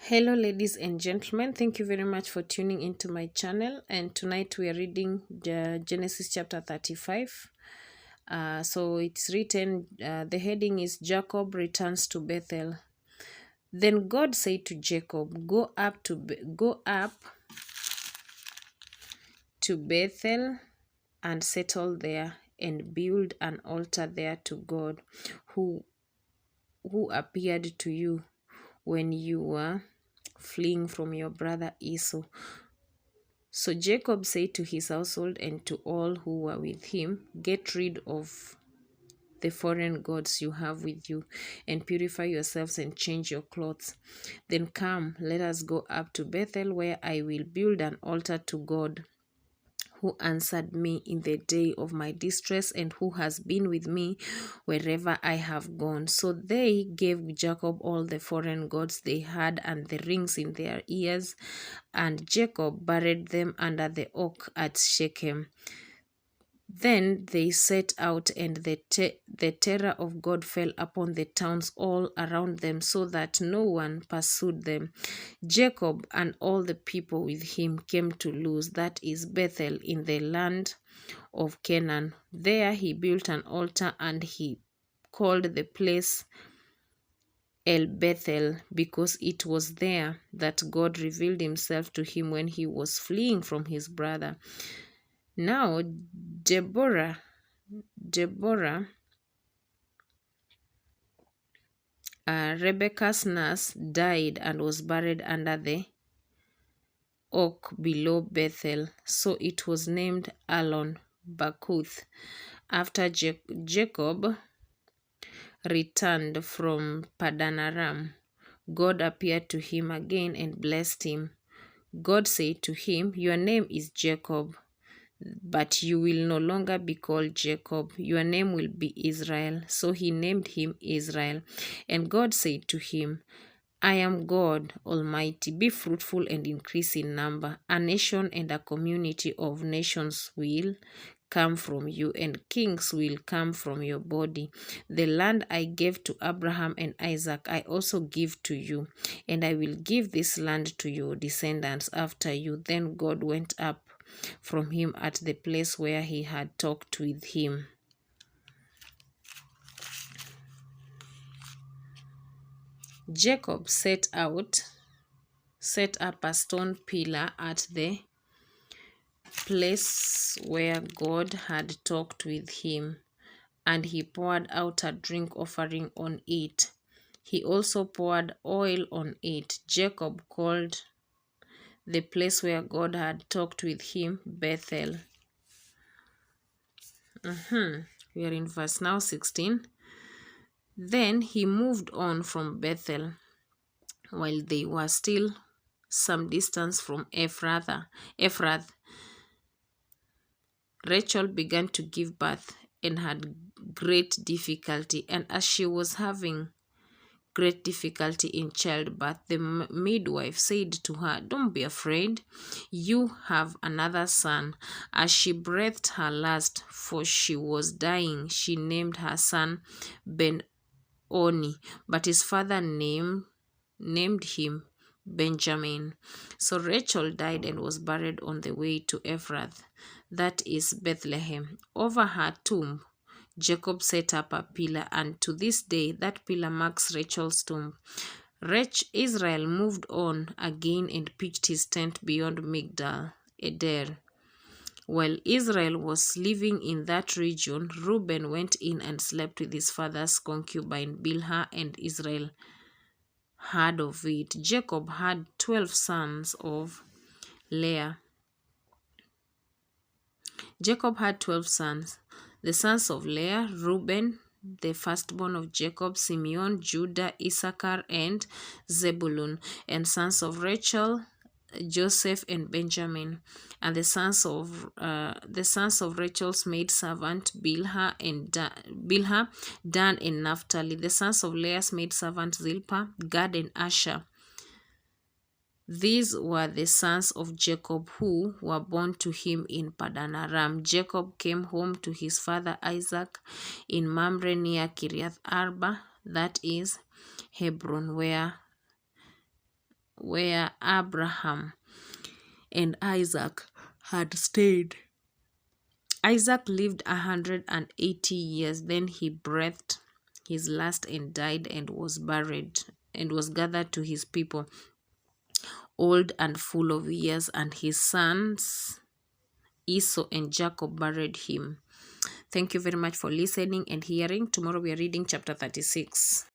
Hello ladies and gentlemen, thank you very much for tuning into my channel, and tonight we are reading the Genesis chapter 35. So it's written, the heading is Jacob returns to Bethel. Then God said to Jacob, go up to Bethel and settle there and build an altar there to God who appeared to you when you were fleeing from your brother Esau. So Jacob said to his household and to all who were with him, get rid of the foreign gods you have with you, and purify yourselves and change your clothes. Then come, let us go up to Bethel, where I will build an altar to God, who answered me in the day of my distress, and who has been with me wherever I have gone. So they gave Jacob all the foreign gods they had and the rings in their ears, and Jacob buried them under the oak at Shechem. Then they set out, and the terror of God fell upon the towns all around them, so that no one pursued them. Jacob and all the people with him came to Luz, that is Bethel, in the land of Canaan. There he built an altar, and he called the place El Bethel, because it was there that God revealed himself to him when he was fleeing from his brother. Now Deborah, Rebekah's nurse, died and was buried under the oak below Bethel. So it was named Allon Bakuth. After Jacob returned from Padanaram, God appeared to him again and blessed him. God said to him, your name is Jacob, but you will no longer be called Jacob. Your name will be Israel. So he named him Israel. And God said to him, I am God Almighty. Be fruitful and increase in number. A nation and a community of nations will come from you, and kings will come from your body. The land I gave to Abraham and Isaac I also give to you, and I will give this land to your descendants after you. Then God went up from him at the place where he had talked with him. Jacob set up a stone pillar at the place where God had talked with him, and he poured out a drink offering on it. He also poured oil on it. Jacob called the place where God had talked with him Bethel. We are in verse now 16. Then he moved on from Bethel while they were still some distance from Ephrath. Rachel began to give birth and had great difficulty, and as she was having great difficulty in childbirth, the midwife said to her, don't be afraid, you have another son. As she breathed her last, for she was dying, she named her son Ben-Oni, but his father named him Benjamin. So Rachel died and was buried on the way to Ephrath, that is Bethlehem. Over her tomb Jacob set up a pillar, and to this day that pillar marks Rachel's tomb. Israel moved on again and pitched his tent beyond Migdal Eder. While Israel was living in that region, Reuben went in and slept with his father's concubine Bilhah, and Israel heard of it. Jacob had 12 sons of Leah. Jacob had 12 sons. The sons of Leah, Reuben, the firstborn of Jacob, Simeon, Judah, Issachar, and Zebulun, and sons of Rachel, Joseph, and Benjamin, and the sons of Rachel's maidservant Bilhah, Dan, and Naphtali, the sons of Leah's maidservant Zilpah, Gad, and Asher. These were the sons of Jacob who were born to him in Padanaram. Jacob came home to his father Isaac in Mamre near Kiriath Arba, that is Hebron, where where Abraham and Isaac had stayed. Isaac lived 180 years. Then he breathed his last and died and was buried and was gathered to his people, old and full of years, and his sons Esau and Jacob buried him. Thank you very much for listening and hearing. Tomorrow we are reading chapter 36.